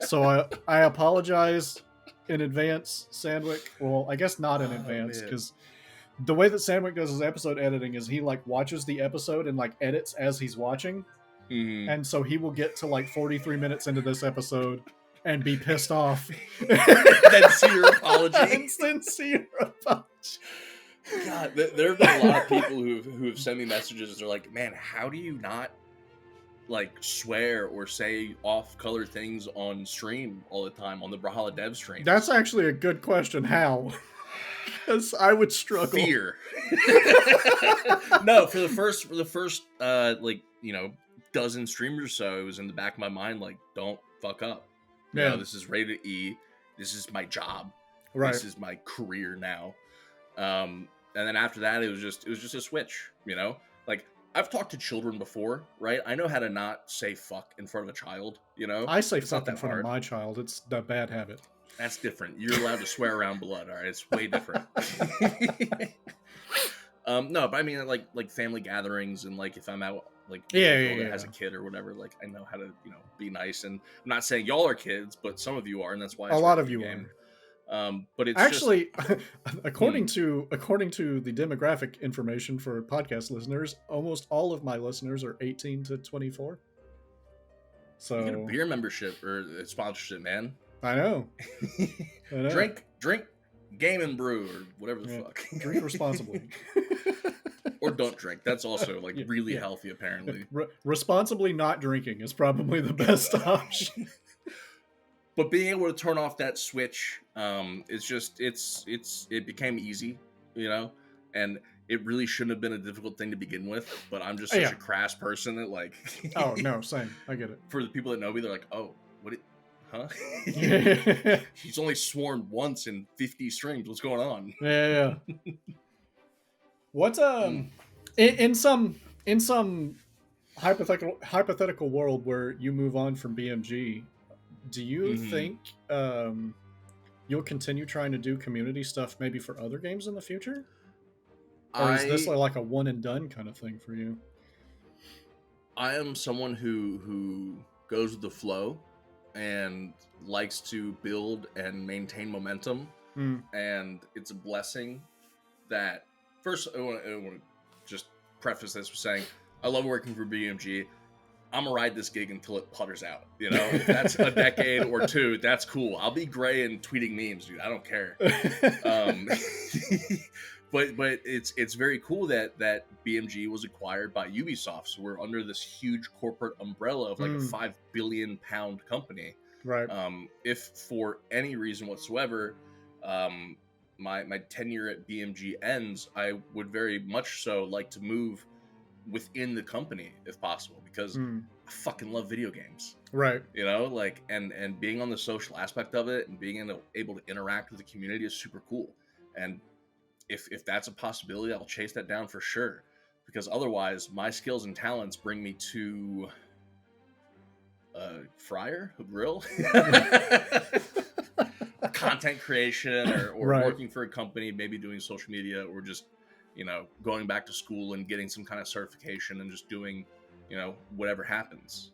So I apologize in advance, Sandwick. Well, I guess not in advance, because the way that Sandwick does his episode editing is he like watches the episode and like edits as he's watching, and so he will get to like 43 minutes into this episode and be pissed off. Then see your apology. Then see your apology. God, there have been a lot of people who have sent me messages. They're like, man, how do you not like swear or say off-color things on stream all the time on the Brawlhalla dev stream? That's actually a good question. How? Because I would struggle. Fear. No, for the first dozen streamers or so, it was in the back of my mind like, don't fuck up. You know, this is rated E. This is my job. Right. This is my career now. And then after that, it was just a switch. You know, like I've talked to children before, right? I know how to not say fuck in front of a child. You know, I say fuck in front of my child. It's a bad habit. That's different. You're allowed to swear around blood. All right, it's way different. No, but I mean, like family gatherings and like if I'm out. Like that has a kid or whatever, like I know how to be nice, and I'm not saying y'all are kids, but some of you are, and that's why a lot of you are. But it's actually just... according to the demographic information for podcast listeners, almost all of my listeners are 18 to 24. So you get a beer membership or a sponsorship, man. I know. Drink, game and brew or whatever the fuck. Drink responsibly. Or don't drink. That's also like really healthy, apparently. Responsibly not drinking is probably the best option. But being able to turn off that switch, it became easy, and it really shouldn't have been a difficult thing to begin with. But I'm just such a crass person that like. Oh no, same. I get it. For the people that know me, they're like, "Oh, huh? He's only sworn once in 50 streams. What's going on? Yeah. What's in some hypothetical world where you move on from BMG, do you think you'll continue trying to do community stuff maybe for other games in the future? Or is this like a one and done kind of thing for you? I am someone who goes with the flow and likes to build and maintain momentum. And it's a blessing that, first, I want to just preface this with saying, I love working for BMG. I'm gonna ride this gig until it putters out. You know, if that's a decade or two, that's cool. I'll be gray and tweeting memes, dude. I don't care. But it's very cool that BMG was acquired by Ubisoft. So we're under this huge corporate umbrella of like a £5 billion company. Right. If for any reason whatsoever, my tenure at BMG ends, I would very much so like to move within the company if possible, because I fucking love video games. Right. You know, like, and being on the social aspect of it and being able to interact with the community is super cool. And if that's a possibility, I'll chase that down for sure, because otherwise my skills and talents bring me to fryer, a grill, content creation, or right. working for a company, maybe doing social media, or just, you know, going back to school and getting some kind of certification and just doing, you know, whatever happens.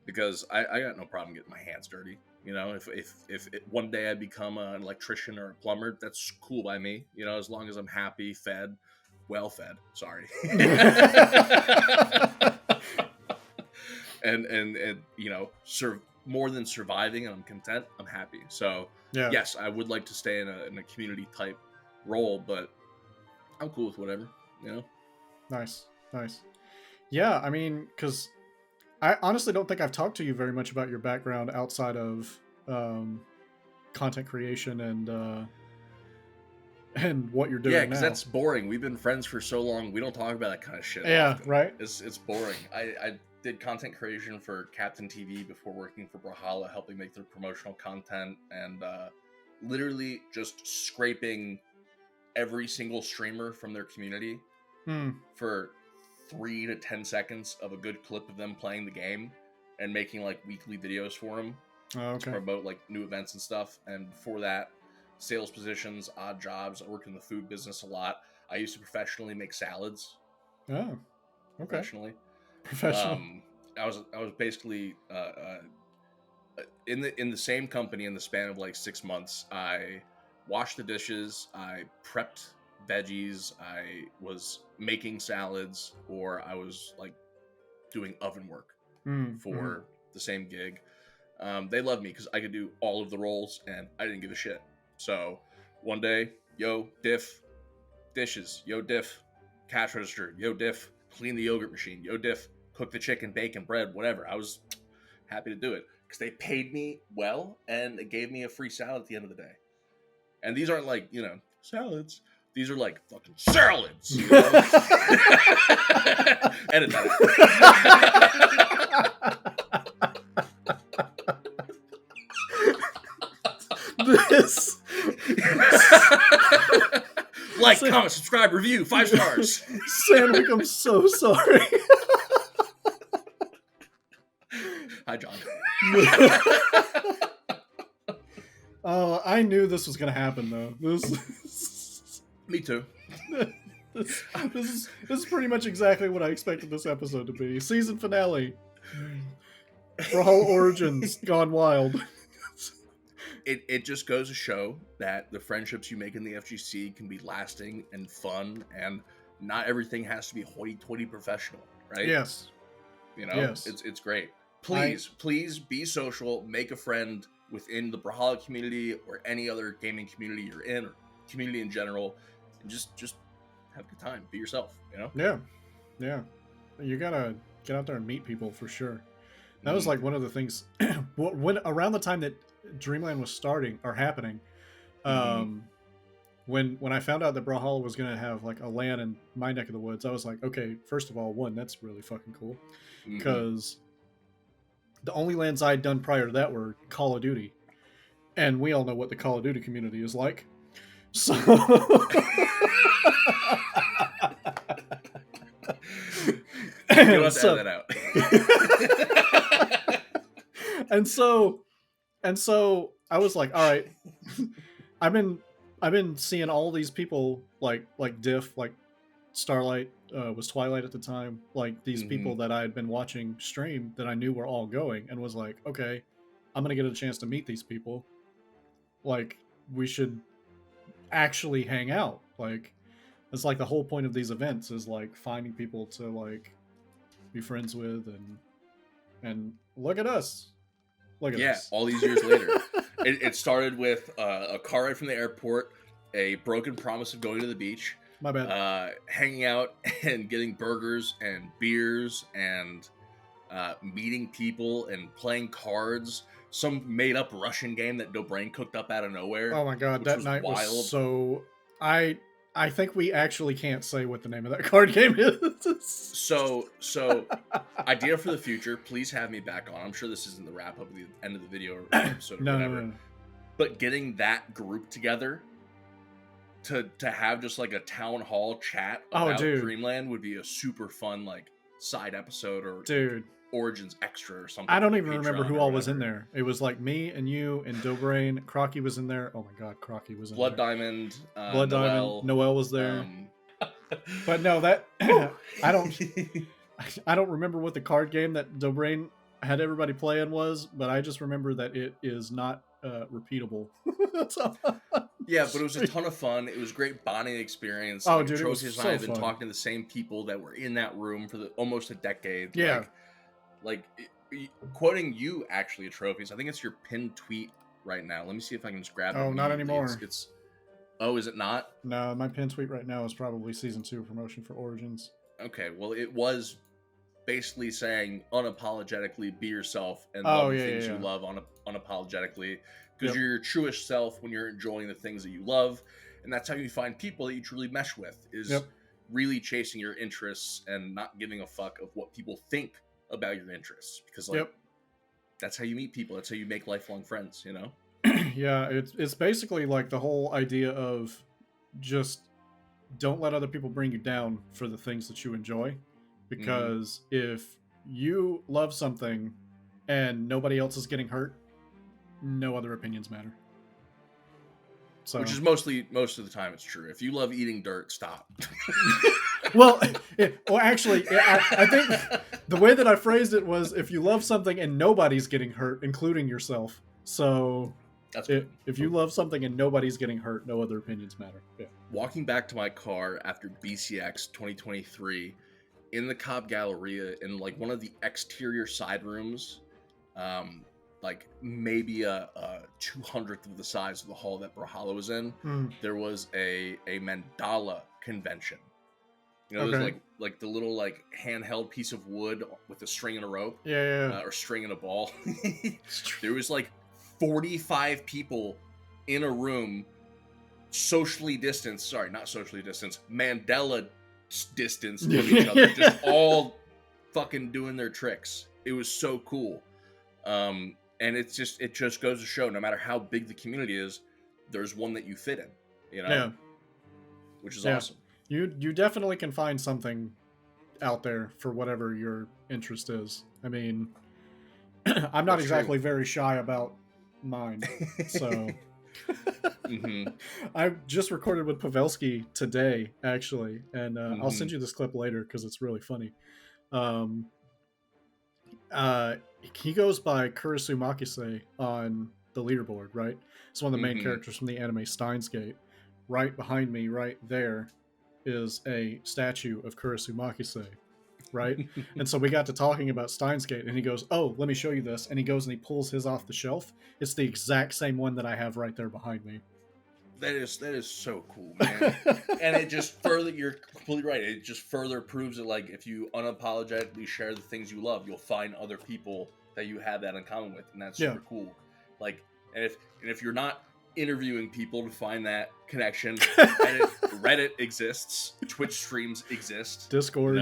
Because I got no problem getting my hands dirty. You know, if one day I become an electrician or a plumber, that's cool by me. You know, as long as I'm happy, fed, well fed. Sorry. and you know, more than surviving, and I'm content, I'm happy. So yes, I would like to stay in a community type role, but I'm cool with whatever, you know. Nice. Yeah, I mean, because I honestly don't think I've talked to you very much about your background outside of content creation and what you're doing now. Yeah, because that's boring. We've been friends for so long. We don't talk about that kind of shit. Yeah, often. right. It's boring. I did content creation for Captain TV before working for Brawlhalla, helping make their promotional content, and literally just scraping every single streamer from their community for 3 to 10 seconds of a good clip of them playing the game, and making like weekly videos for them to promote like new events and stuff. And before that, sales positions, odd jobs. I worked in the food business a lot. I used to professionally make salads. Oh, okay. Professional. I was basically in the same company in the span of like 6 months. I washed the dishes, I prepped veggies, I was making salads, or I was like doing oven work for the same gig. They loved me because I could do all of the roles and I didn't give a shit. So one day, yo, diff, dishes, yo, diff, cash register, yo, diff, clean the yogurt machine, yo, diff, cook the chicken, bacon, bread, whatever. I was happy to do it because they paid me well and it gave me a free salad at the end of the day. And these aren't like, you know, salads. These are like fucking salads. You know? Edit that out. This. Like, comment, subscribe, review, 5 stars. Sandwick, I'm so sorry. Hi, John. Oh, I knew this was gonna happen though. Me too. This is pretty much exactly what I expected this episode to be. Season finale. Brawlhalla Origins gone wild. It just goes to show that the friendships you make in the FGC can be lasting and fun, and not everything has to be hoity-toity professional, right? Yes. You know, yes. It's great. Please be social, make a friend within the Brawlhalla community or any other gaming community you're in, or community in general, and just have a good time. Be yourself, you know? Yeah. You gotta get out there and meet people for sure. That was like one of the things when around the time that Dreamland was starting or happening, when I found out that Brawlhalla was gonna have like a LAN in my neck of the woods, I was like, okay, first of all, that's really fucking cool, because the only lands I'd done prior to that were Call of Duty, and we all know what the Call of Duty community is like. So, You'll have to edit that out. and so I was like, all right, I've been seeing all these people like Diff, like Starlight was Twilight at the time, like these people that I had been watching stream that I knew were all going, and was like, okay, I'm gonna get a chance to meet these people. Like, we should actually hang out. Like, it's like the whole point of these events is like finding people to like be friends with, and look at us. Look at us. All these years later. It started with a car ride from the airport, a broken promise of going to the beach, My bad. hanging out and getting burgers and beers and meeting people and playing cards. Some made-up Russian game that Dobrain cooked up out of nowhere. Oh my god, that night was so... I think we actually can't say what the name of that card game is. So idea for the future, please have me back on. I'm sure this isn't the wrap up of the end of the video or episode or whatever. No. But getting that group together to have just like a town hall chat about Dreamland would be a super fun like side episode or Origins extra or something. I don't even remember who all was in there. It was like me and you and Dobrain. Crocky was in there. Oh my god, Crocky was in Blood there. Diamond. Blood Diamond. Noel was there. But no, that I don't remember what the card game that Dobrain had everybody playing was, but I just remember that it is not repeatable. Yeah, but it was a ton of fun. It was a great bonding experience. Oh, dude, Atrophius it was and I have so been fun. talking to the same people that were in that room for almost a decade. Yeah. Quoting you, actually, Atrophius, I think it's your pinned tweet right now. Let me see if I can just grab it. Oh, not anymore. Oh, is it not? No, my pinned tweet right now is probably Season 2 promotion for Origins. Okay, well, it was basically saying unapologetically be yourself and love the things you love unapologetically, because you're your truest self when you're enjoying the things that you love, and that's how you find people that you truly mesh with, is really chasing your interests and not giving a fuck of what people think about your interests, because that's how you meet people, that's how you make lifelong friends, you know? Yeah, it's basically like the whole idea of just don't let other people bring you down for the things that you enjoy, because if you love something and nobody else is getting hurt, no other opinions matter. So, which is most of the time it's true. If you love eating dirt, stop. well, actually, I think the way that I phrased it was, if you love something and nobody's getting hurt, including yourself. So that's if you love something and nobody's getting hurt, no other opinions matter. Yeah. Walking back to my car after BCX 2023 in the Cobb Galleria in like one of the exterior side rooms, like maybe a 200th of the size of the hall that Brawlhalla was in, there was a mandala convention. You know, there's like the little like handheld piece of wood with a string and a rope, or string and a ball. There was like 45 people in a room, socially distanced. Sorry, not socially distanced. Mandela distance from each other, just all fucking doing their tricks. It was so cool. And it just goes to show, no matter how big the community is, there's one that you fit in, you know? Yeah. Which is awesome. You definitely can find something out there for whatever your interest is. I mean, I'm not exactly very shy about mine, so... I just recorded with Pavelski today, actually, and I'll send you this clip later because it's really funny. He goes by Kurisu Makise on the leaderboard, right? It's one of the main characters from the anime Steins Gate. Right behind me, right there, is a statue of Kurisu Makise, right? And so we got to talking about Steins Gate, and he goes, "Oh, let me show you this." And he goes and he pulls his off the shelf. It's the exact same one that I have right there behind me. That is so cool, man. And it just further, you're completely right. It just further proves that, like, if you unapologetically share the things you love, you'll find other people that you have that in common with, and that's super cool. Like, and if you're not interviewing people to find that connection, Reddit exists, Twitch streams exist, Discord,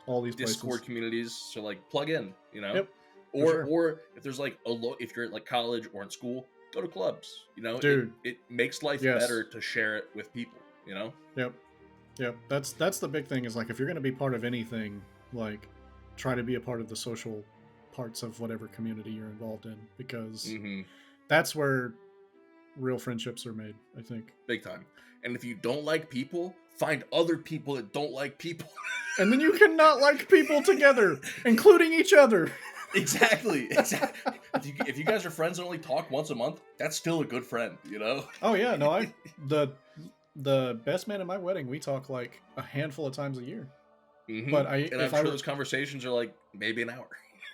all these Discord places. communities. So like, plug in, you know. Or if there's like if you're at like college or in school, go to clubs. You know, Dude, it makes life better to share it with people. You know. Yep. That's the big thing is like if you're going to be part of anything, like try to be a part of the social parts of whatever community you're involved in, because that's where real friendships are made, I think. Big time. And if you don't like people, find other people that don't like people. And then you cannot like people together, including each other. Exactly. If you guys are friends and only talk once a month, that's still a good friend, you know? Oh yeah, no, the best man at my wedding, we talk like a handful of times a year. But I'm sure those conversations are like maybe an hour.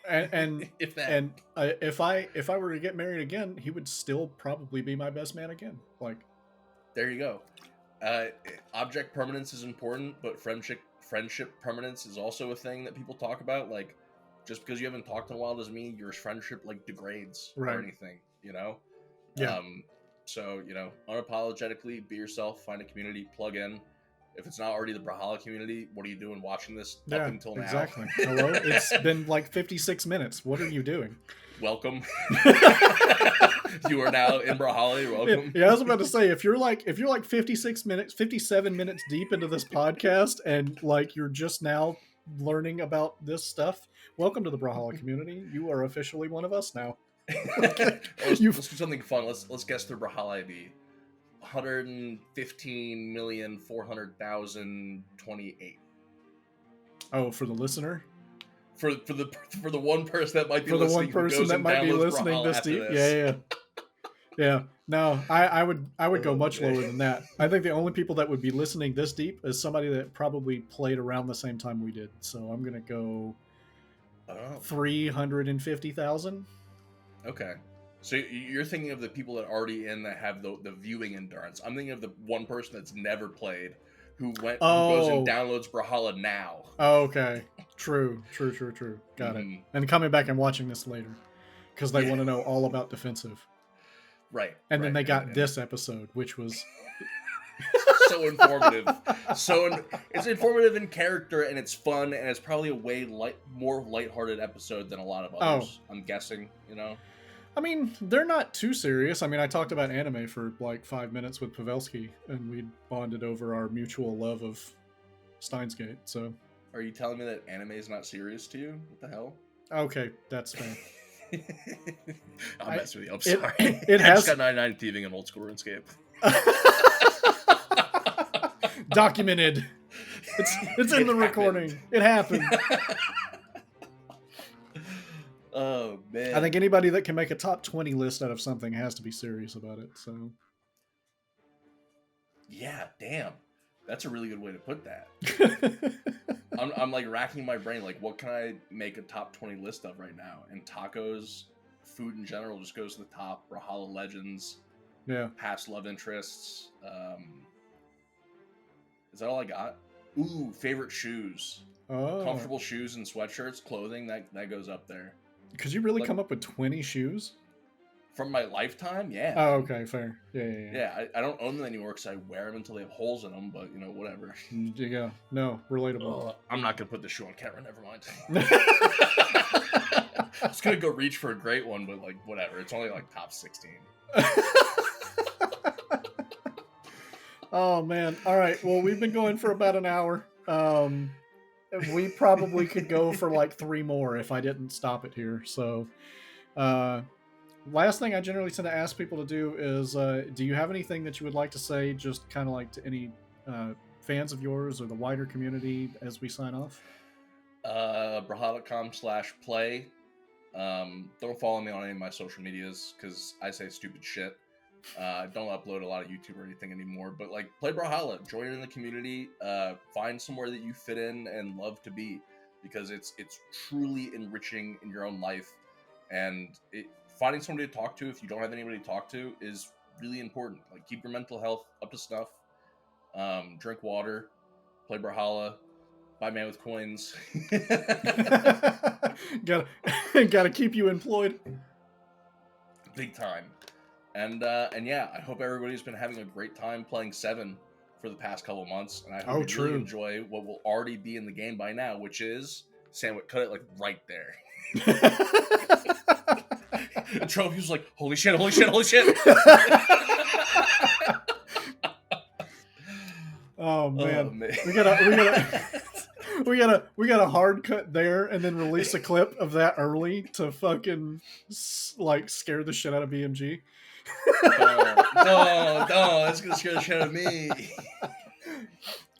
And if that. And if I were to get married again, he would still probably be my best man again. Like, there you go. Object permanence is important, but friendship permanence is also a thing that people talk about. Like, just because you haven't talked in a while doesn't mean your friendship like degrades or anything, you know? Yeah. So, you know, unapologetically be yourself, find a community, plug in. If it's not already the Brawlhalla community, what are you doing watching this up until now? Exactly. Hello? It's been like 56 minutes. What are you doing? Welcome. You are now in Brawlhalla. You're welcome. Yeah, I was about to say, if you're like 57 minutes deep into this podcast and like you're just now learning about this stuff, welcome to the Brawlhalla community. You are officially one of us now. Let's do something fun. Let's guess the Brawlhalla ID. 115,400,028. Oh, for the listener? For the one person that might be listening. For the one person that might be listening this deep. Yeah. No, I would go much lower than that. I think the only people that would be listening this deep is somebody that probably played around the same time we did. So I'm gonna go 350,000. Okay. So you're thinking of the people that are already in that have the viewing endurance. I'm thinking of the one person that's never played, who goes and downloads Brawlhalla now. Oh, okay. True. Got it. And coming back and watching this later, because they want to know all about Diffensive. Right. And then they got this episode, which was so informative. It's informative in character, and it's fun, and it's probably a way more lighthearted episode than a lot of others. I'm guessing, you know. I mean, they're not too serious. I mean, I talked about anime for like 5 minutes with Pavelski, and we bonded over our mutual love of Steins Gate. So, are you telling me that anime is not serious to you? What the hell? Okay, that's fair. I'm messing with you. I'm sorry. It I has just got 99 thieving and old school RuneScape. Documented. It's in the recording. It happened. Oh man! I think anybody that can make a top 20 list out of something has to be serious about it. So, yeah, damn, that's a really good way to put that. I'm like racking my brain, like what can I make a top 20 list of right now? And tacos, food in general, just goes to the top. Brawlhalla Legends, past love interests. Is that all I got? Ooh, favorite shoes. Oh, comfortable shoes and sweatshirts, clothing that goes up there. Could you really come up with 20 shoes? From my lifetime? Yeah. Oh, okay, fair. Yeah. Yeah, I don't own them anymore because I wear them until they have holes in them, but, you know, whatever. You go. No, relatable. I'm not going to put this shoe on camera, never mind. I was going to go reach for a great one, but, like, whatever. It's only, like, top 16. Oh, man. All right, well, we've been going for about an hour. We probably could go for like 3 more if I didn't stop it here. So, last thing I generally tend to ask people to do is, do you have anything that you would like to say, just kind of like to any fans of yours or the wider community as we sign off? Brawlhalla.com/play. Don't follow me on any of my social medias because I say stupid shit. Don't upload a lot of YouTube or anything anymore, but like play Brawlhalla, join in the community, find somewhere that you fit in and love to be, because it's truly enriching in your own life, and finding somebody to talk to if you don't have anybody to talk to is really important. Like keep your mental health up to snuff, drink water, play Brawlhalla, buy man with coins. gotta keep you employed big time. And yeah, I hope everybody's been having a great time playing 7 for the past couple months, and I hope you really enjoy what will already be in the game by now, which is sandwich, cut it like right there. Atrophius was like, holy shit, holy shit, holy shit. Oh man. Oh, man. We gotta hard cut there and then release a clip of that early to fucking like scare the shit out of BMG. No, that's gonna scare the shit out of me.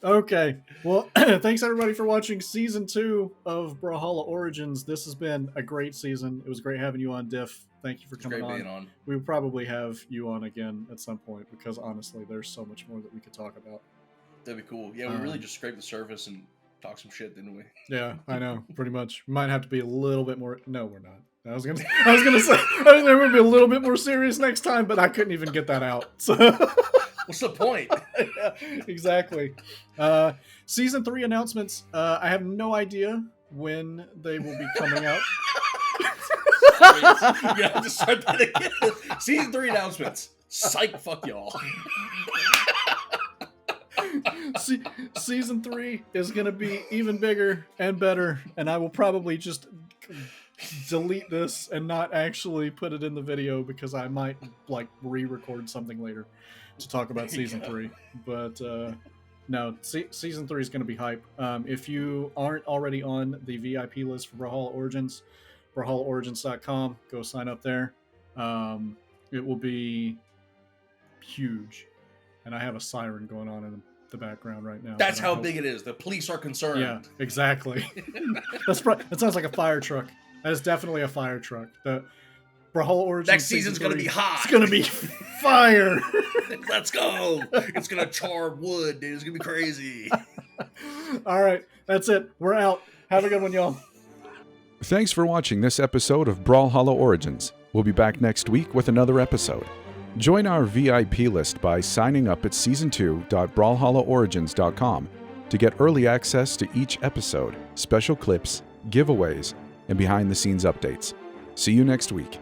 Okay, well, thanks everybody for watching season 2 of Brawlhalla Origins. This has been a great season. It was great having you on, Diff. Thank you for coming Great being on. We will probably have you on again at some point because honestly, there's so much more that we could talk about. That'd be cool. Yeah, we really just scraped the surface and talked some shit, didn't we? Yeah, I know, pretty much. Might have to be a little bit more. No, we're not. I was gonna say I was gonna be a little bit more serious next time, but I couldn't even get that out. So what's the point? Yeah, exactly. Season 3 announcements. I have no idea when they will be coming out. Yeah, just start that again. Season 3 announcements. Psych, fuck y'all. Season 3 is going to be even bigger and better, and I will probably just delete this and not actually put it in the video because I might like re-record something later to talk about season 3. But no, season 3 is going to be hype. If you aren't already on the VIP list for Brawlhalla Origins, brawlhallaorigins.com, go sign up there. It will be huge, and I have a siren going on in the background right now. That's how big it is. The police are concerned. Yeah, exactly. That sounds like a fire truck. That is definitely a fire truck. The Brawlhalla Origins next season's going to be hot. It's going to be fire. Let's go. It's going to char wood, dude. It's going to be crazy. All right, that's it. We're out. Have a good one, y'all. Thanks for watching this episode of Brawlhalla Origins. We'll be back next week with another episode. Join our VIP list by signing up at season2.brawlhallaorigins.com to get early access to each episode, special clips, giveaways, and behind-the-scenes updates. See you next week.